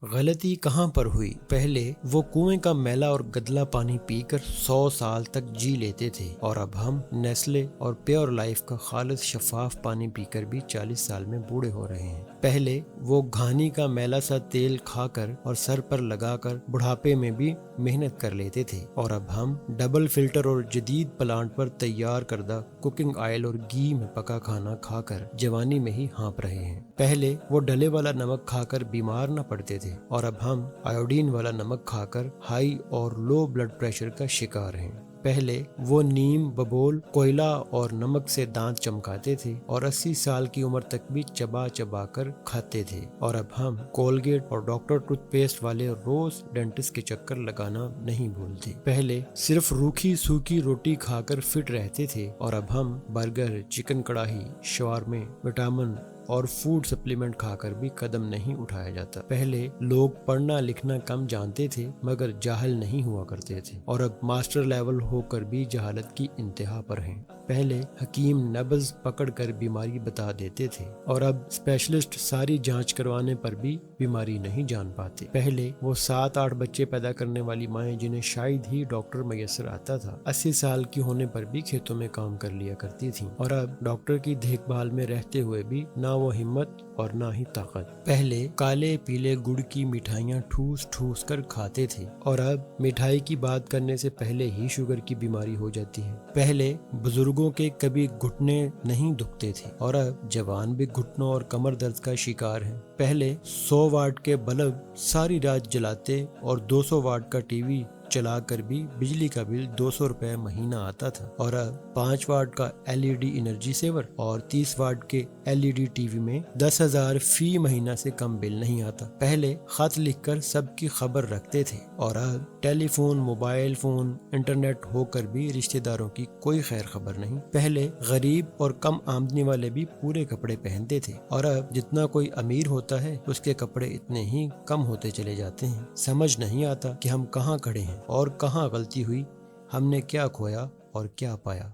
غلطی کہاں پر ہوئی؟ پہلے وہ کنویں کا میلا اور گدلا پانی پی کر 100 سال تک جی لیتے تھے، اور اب ہم نیسلے اور پیور لائف کا خالص شفاف پانی پی کر بھی 40 سال میں بوڑھے ہو رہے ہیں۔ پہلے وہ گھانی کا میلا سا تیل کھا کر اور سر پر لگا کر بڑھاپے میں بھی محنت کر لیتے تھے، اور اب ہم ڈبل فلٹر اور جدید پلانٹ پر تیار کردہ کوکنگ آئل اور گھی میں پکا کھانا کھا کر جوانی میں ہی ہانپ رہے ہیں۔ پہلے وہ ڈلے والا نمک کھا کر بیمار نہ پڑتے تھے، اور اب ہم آیوڈین والا نمک کھا کر ہائی اور لو بلڈ پریشر کا شکار ہیں۔ پہلے وہ نیم، ببول، کوئلہ اور نمک سے دانت چمکاتے تھے اور 80 سال کی عمر تک بھی چبا چبا کر کھاتے تھے، اور اب ہم کولگیٹ اور ڈاکٹر ٹوتھ پیسٹ والے روز ڈینٹسٹ کے چکر لگانا نہیں بھولتے۔ پہلے صرف روکھی سوکھی روٹی کھا کر فٹ رہتے تھے، اور اب ہم برگر، چکن کڑاہی، شاورمے، وٹامن اور فوڈ سپلیمنٹ کھا کر بھی قدم نہیں اٹھایا جاتا۔ پہلے لوگ پڑھنا لکھنا کم جانتے تھے مگر جاہل نہیں ہوا کرتے تھے، اور اب ماسٹر لیول ہو کر بھی جہالت کی انتہا پر ہیں۔ پہلے حکیم نبض پکڑ کر بیماری بتا دیتے تھے، اور اب اسپیشلسٹ ساری جانچ کروانے پر بھی بیماری نہیں جان پاتے۔ پہلے وہ 7-8 بچے پیدا کرنے والی مائیں جنہیں شاید ہی ڈاکٹر میسر آتا تھا، 80 سال کی ہونے پر بھی کھیتوں میں کام کر لیا کرتی تھیں، اور اب ڈاکٹر کی دیکھ بھال میں رہتے ہوئے بھی نہ وہ ہمت اور نہ ہی طاقت۔ پہلے کالے پیلے گڑ کی مٹھائیاں ٹھوس ٹھوس کر کھاتے تھے، اور اب مٹھائی کی بات کرنے سے پہلے ہی شوگر کی بیماری ہو جاتی ہے۔ پہلے بزرگوں کے کبھی گھٹنے نہیں دکھتے تھے، اور اب جوان بھی گھٹنوں اور کمر درد کا شکار ہیں۔ پہلے 100 واٹ کے بلب ساری رات جلاتے اور 200 واٹ کا ٹی وی چلا کر بھی بجلی کا بل 200 روپے مہینہ آتا تھا، اور اب 5 واٹ کا LED انرجی سیور اور 30 واٹ کے LED ٹی وی میں 10,000 فی مہینہ سے کم بل نہیں آتا۔ پہلے خط لکھ کر سب کی خبر رکھتے تھے، اور اب ٹیلی فون، موبائل فون، انٹرنیٹ ہو کر بھی رشتہ داروں کی کوئی خیر خبر نہیں۔ پہلے غریب اور کم آمدنی والے بھی پورے کپڑے پہنتے تھے، اور اب جتنا کوئی امیر ہوتا ہے اس کے کپڑے اتنے ہی کم ہوتے چلے جاتے ہیں۔ سمجھ نہیں آتا کہ ہم کہاں کھڑے ہیں اور کہاں غلطی ہوئی، ہم نے کیا کھویا اور کیا پایا۔